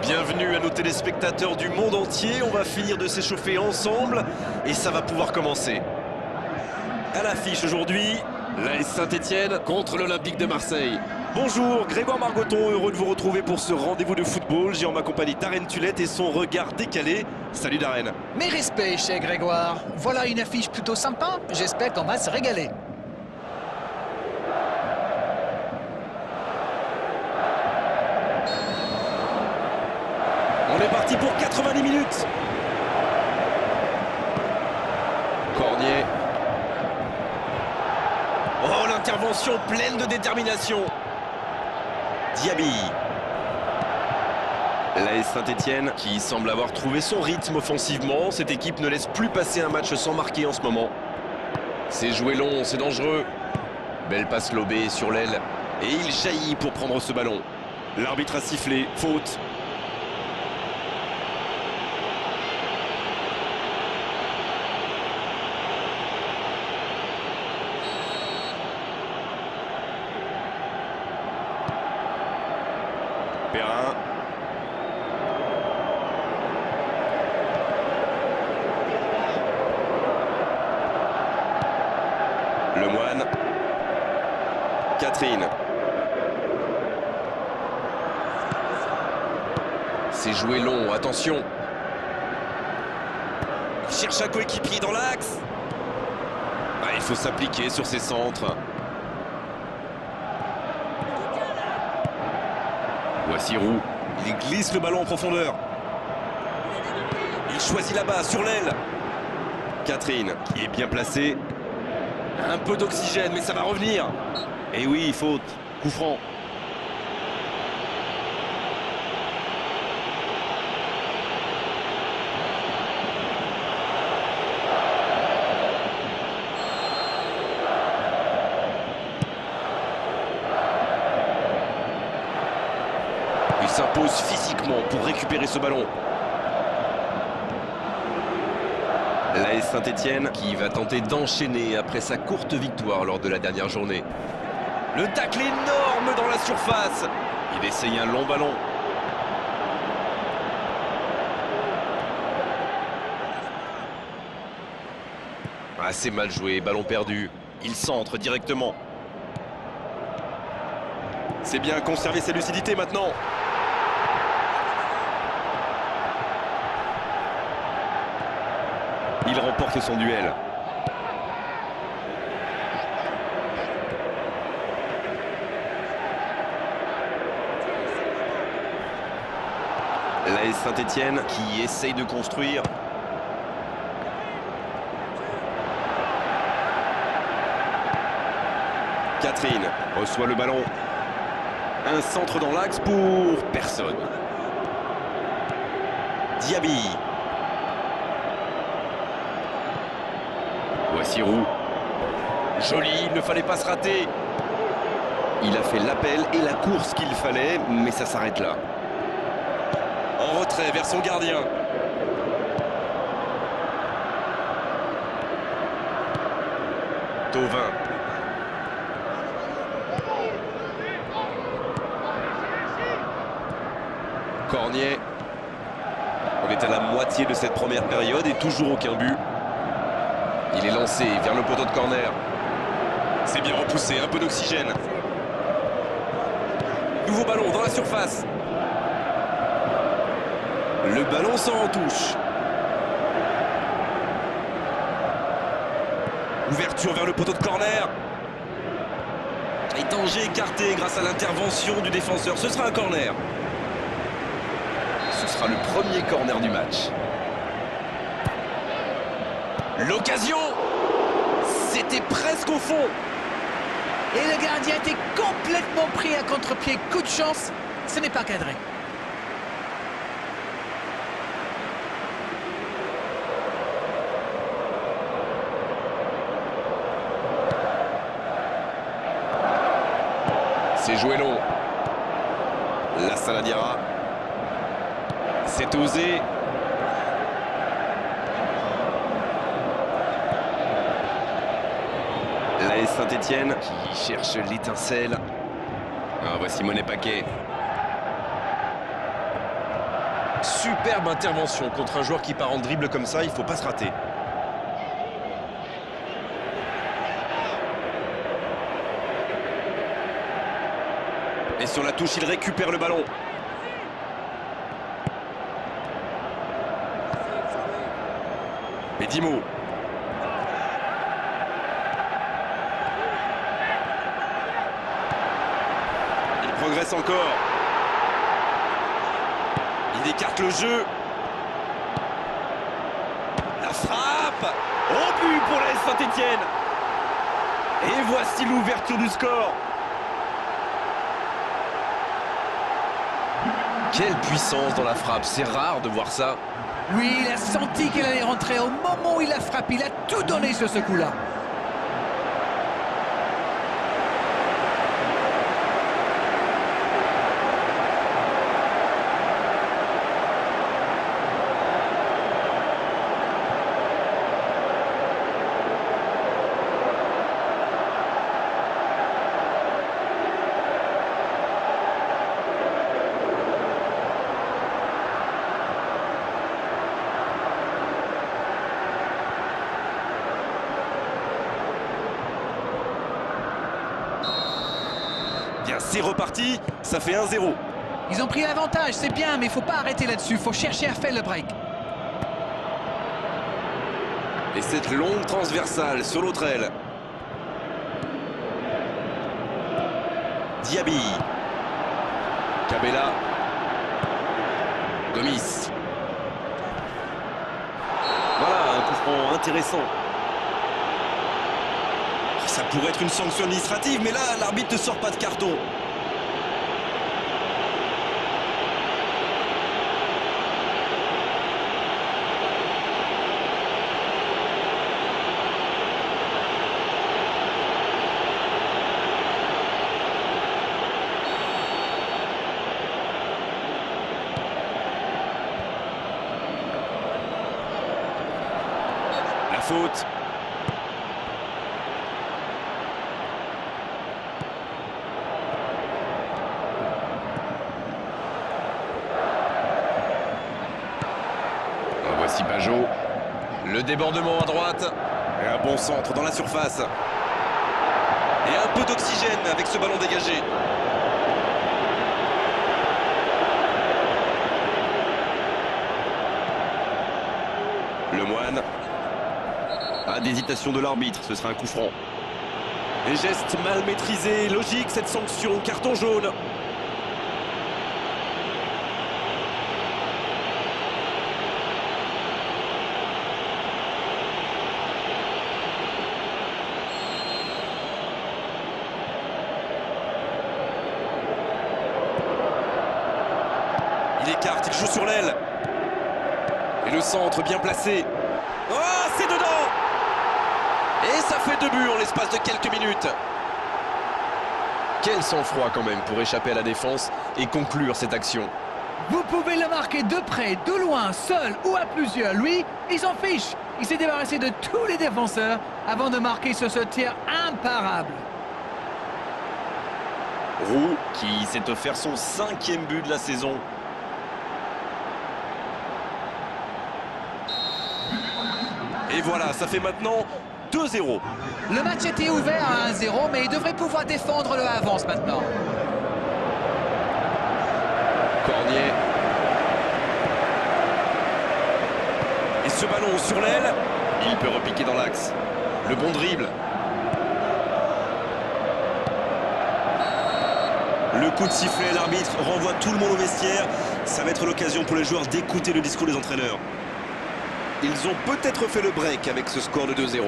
Bienvenue à nos téléspectateurs du monde entier. On va finir de s'échauffer ensemble et ça va pouvoir commencer. À l'affiche aujourd'hui, l'AS Saint-Etienne contre l'Olympique de Marseille. Bonjour, Grégoire Margoton, heureux de vous retrouver pour ce rendez-vous de football. J'ai en ma compagnie Darren Tulette et son regard décalé. Salut Darren. Mes respects, cher Grégoire. Voilà une affiche plutôt sympa. J'espère qu'on va se régaler. On est parti pour 90 minutes. Cornier. Oh, l'intervention pleine de détermination. Diaby. L'AS Saint-Etienne qui semble avoir trouvé son rythme offensivement. Cette équipe ne laisse plus passer un match sans marquer en ce moment. C'est joué long, c'est dangereux. Belle passe lobée sur l'aile. Et il jaillit pour prendre ce ballon. L'arbitre a sifflé, faute. Perrin. Lemoine. Catherine. C'est joué long, attention. Il cherche un coéquipier dans l'axe. Ah, il faut s'appliquer sur ses centres. Voici Roux. Il glisse le ballon en profondeur. Il choisit là-bas, sur l'aile. Catherine, qui est bien placée. Un peu d'oxygène, mais ça va revenir. Et oui, faute. Coup franc. Il s'impose physiquement pour récupérer ce ballon. L'AS Saint-Etienne qui va tenter d'enchaîner après sa courte victoire lors de la dernière journée. Le tacle énorme dans la surface. Il essaye un long ballon. Assez mal joué, ballon perdu. Il centre directement. C'est bien conserver sa lucidité maintenant. Il remporte son duel. L'AS Saint-Etienne qui essaye de construire. Catherine reçoit le ballon. Un centre dans l'axe pour personne. Diaby. Voici Roux. Joli, il ne fallait pas se rater. Il a fait l'appel et la course qu'il fallait, mais ça s'arrête là. En retrait vers son gardien. Thauvin. Cornier. On est à la moitié de cette première période et toujours aucun but. Il est lancé vers le poteau de corner. C'est bien repoussé, un peu d'oxygène. Nouveau ballon dans la surface. Le ballon sort en touche. Ouverture vers le poteau de corner. Et danger écarté grâce à l'intervention du défenseur. Ce sera un corner. Ce sera le premier corner du match. L'occasion! C'était presque au fond. Et le gardien était complètement pris à contre-pied. Coup de chance, ce n'est pas cadré. C'est joué long. La Saladiera. C'est osé. L'AS Saint-Etienne qui cherche l'étincelle. Ah, voici Monet Paquet. Superbe intervention contre un joueur qui part en dribble comme ça, il ne faut pas se rater. Et sur la touche, il récupère le ballon. Bedimo. Il progresse encore. Il écarte le jeu. La frappe. Au but pour l'AS Saint-Etienne. Et voici l'ouverture du score. Quelle puissance dans la frappe, c'est rare de voir ça. Oui, il a senti qu'elle allait rentrer au moment où il a frappé. Il a tout donné sur ce coup-là. C'est reparti, ça fait 1-0. Ils ont pris l'avantage, c'est bien, mais il ne faut pas arrêter là-dessus. Il faut chercher à faire le break. Et cette longue transversale sur l'autre aile. Diaby. Cabella. Gomis. Voilà, un coup franc intéressant. Ça pourrait être une sanction administrative, mais là, l'arbitre ne sort pas de carton. La faute. Voici Pajot. Le débordement à droite. Et un bon centre dans la surface. Et un peu d'oxygène avec ce ballon dégagé. Lemoine. Pas d'hésitation de l'arbitre, ce sera un coup franc. Les gestes mal maîtrisés, logique cette sanction, carton jaune. Il écarte, il joue sur l'aile. Et le centre bien placé. Oh, c'est dedans! Et ça fait 2 buts en l'espace de quelques minutes. Quel sang-froid quand même pour échapper à la défense et conclure cette action. Vous pouvez le marquer de près, de loin, seul ou à plusieurs. Lui, il s'en fiche. Il s'est débarrassé de tous les défenseurs avant de marquer sur ce tir imparable. Roux qui s'est offert son 5e but de la saison. Et voilà, ça fait maintenant 2-0. Le match était ouvert à 1-0, mais il devrait pouvoir défendre le avance maintenant. Cornier. Et ce ballon sur l'aile, il peut repiquer dans l'axe. Le bon dribble. Le coup de sifflet, l'arbitre renvoie tout le monde au vestiaire. Ça va être l'occasion pour les joueurs d'écouter le discours des entraîneurs. Ils ont peut-être fait le break avec ce score de 2-0.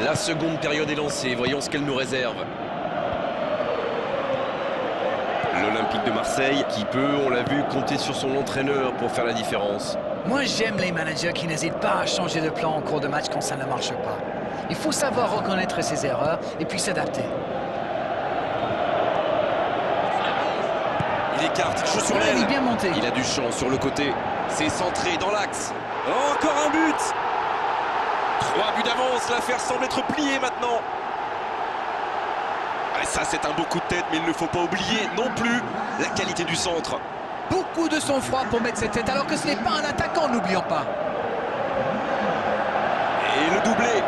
La seconde période est lancée, voyons ce qu'elle nous réserve. L'Olympique de Marseille qui peut, on l'a vu, compter sur son entraîneur pour faire la différence. Moi, j'aime les managers qui n'hésitent pas à changer de plan en cours de match quand ça ne marche pas. Il faut savoir reconnaître ses erreurs et puis s'adapter. Il écarte, il joue sur l'aile. Il est bien monté. Il a du champ sur le côté. C'est centré dans l'axe. Encore un but. 3 buts d'avance, l'affaire semble être pliée maintenant. Ah, ça, c'est un beau coup de tête, mais il ne faut pas oublier non plus la qualité du centre. Beaucoup de sang-froid pour mettre cette tête, alors que ce n'est pas un attaquant, n'oublions pas. Et le doublé.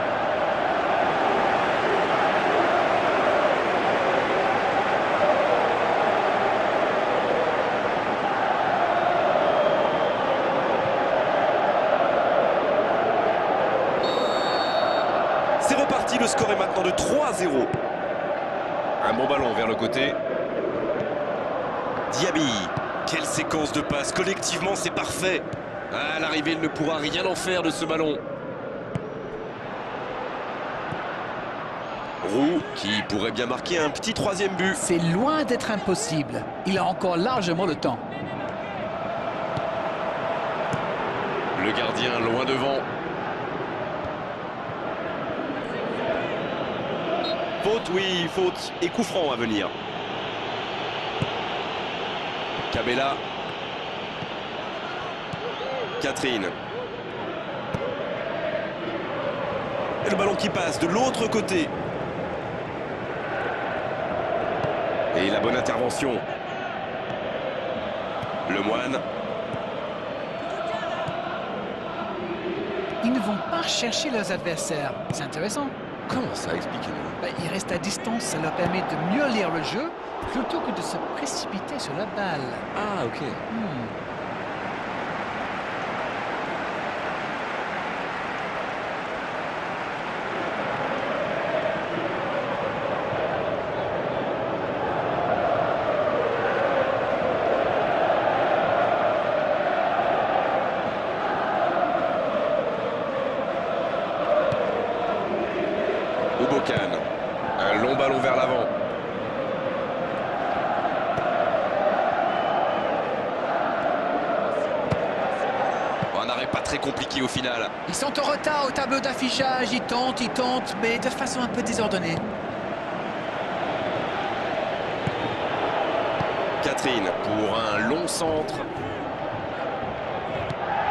C'est reparti, le score est maintenant de 3-0. Un bon ballon vers le côté. Diaby, quelle séquence de passes, collectivement c'est parfait. À l'arrivée, il ne pourra rien en faire de ce ballon. Roux qui pourrait bien marquer un petit troisième but. C'est loin d'être impossible. Il a encore largement le temps. Le gardien loin devant. Faute, oui, faute. Et coup franc à venir. Cabella. Catherine. Et le ballon qui passe de l'autre côté. Et la bonne intervention. Lemoine. Ils ne vont pas chercher leurs adversaires. C'est intéressant. Comment ça, expliquez-nous? Ils restent à distance, ça leur permet de mieux lire le jeu plutôt que de se précipiter sur la balle. Ah, ok. Oubokan, un long ballon vers l'avant. Un arrêt pas très compliqué au final. Ils sont en retard au tableau d'affichage, ils tentent, mais de façon un peu désordonnée. Catherine pour un long centre.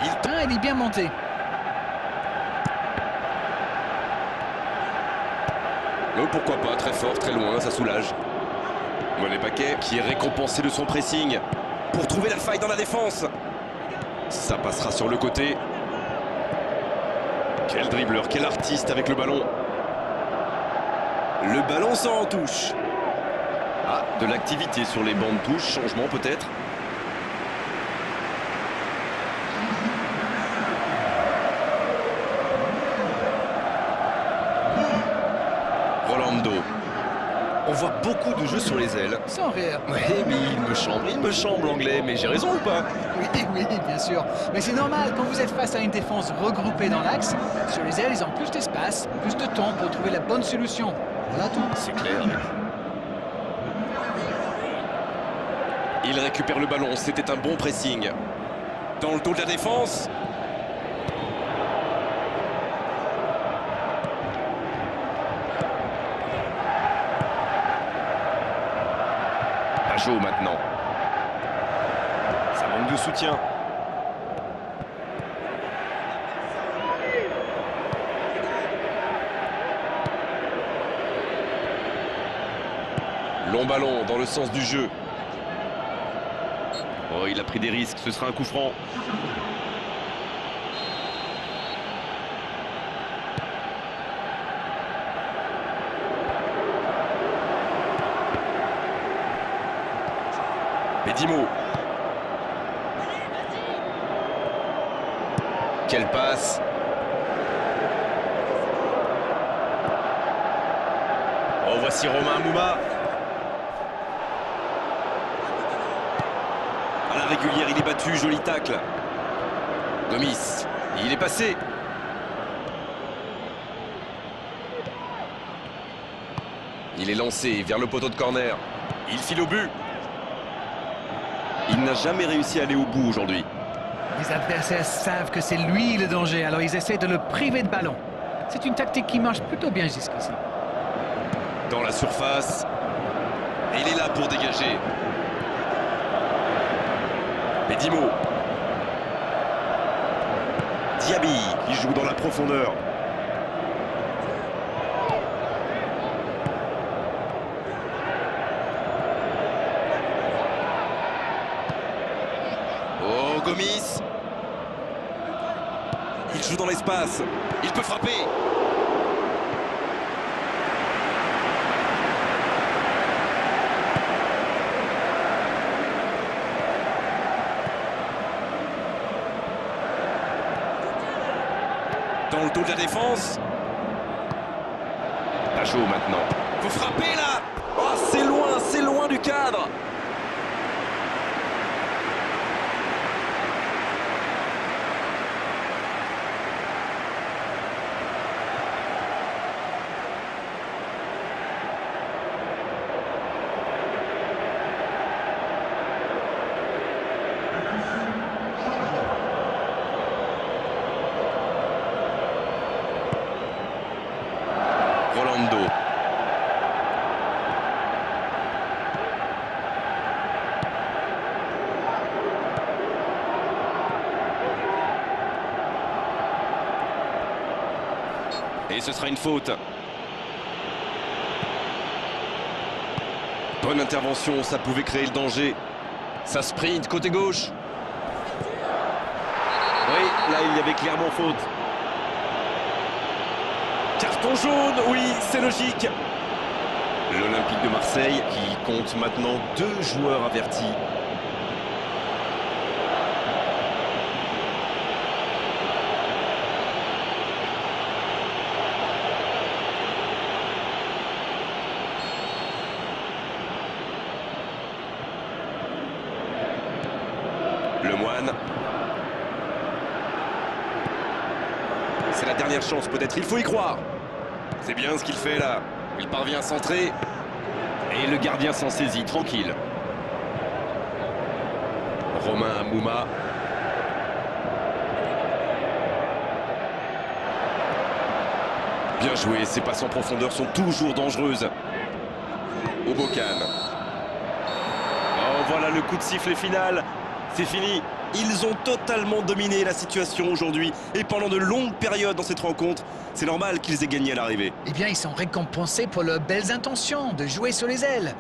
Il est bien monté. Oh, pourquoi pas, très fort, très loin, ça soulage. Monet Paquet qui est récompensé de son pressing pour trouver la faille dans la défense. Ça passera sur le côté. Quel dribbleur, quel artiste avec le ballon. Le ballon s'en en touche. Ah, de l'activité sur les bancs de touche, changement peut-être. Rolando. On voit beaucoup de jeux sur les ailes. Sans rire. Oui, mais il me chambre l'anglais, mais j'ai raison ou pas? Oui, bien sûr. Mais c'est normal, quand vous êtes face à une défense regroupée dans l'axe, sur les ailes, ils ont plus d'espace, plus de temps pour trouver la bonne solution. Voilà tout. C'est clair. Il récupère le ballon, c'était un bon pressing. Dans le dos de la défense. Pajot maintenant. Ça manque de soutien. Long ballon dans le sens du jeu. Oh, il a pris des risques, ce sera un coup franc. Bedimo. Quelle passe. Oh, voici Romain Mouma. À la régulière, il est battu, joli tacle. Gomis, il est passé. Il est lancé vers le poteau de corner. Il file au but. Il n'a jamais réussi à aller au bout aujourd'hui. Les adversaires savent que c'est lui le danger, alors ils essaient de le priver de ballon. C'est une tactique qui marche plutôt bien jusqu'ici. Dans la surface. Et il est là pour dégager. Bedimo. Diaby qui joue dans la profondeur. Gomis. Il joue dans l'espace. Il peut frapper. Dans le dos de la défense. Pas chaud maintenant. Faut frapper là. Oh, c'est loin du cadre. Rolando. Et ce sera une faute. Bonne intervention, ça pouvait créer le danger. Ça sprint côté gauche. Oui, là il y avait clairement faute. Carton jaune, oui, c'est logique. L'Olympique de Marseille qui compte maintenant 2 joueurs avertis. Lemoine. C'est la dernière chance peut-être, il faut y croire. C'est bien ce qu'il fait là. Il parvient à centrer. Et le gardien s'en saisit, tranquille. Romain Mouma. Bien joué, ces passes en profondeur sont toujours dangereuses. Obokan. Oh, voilà le coup de sifflet final. C'est fini. Ils ont totalement dominé la situation aujourd'hui et pendant de longues périodes dans cette rencontre. C'est normal qu'ils aient gagné à l'arrivée. Eh bien, ils sont récompensés pour leurs belles intentions de jouer sur les ailes.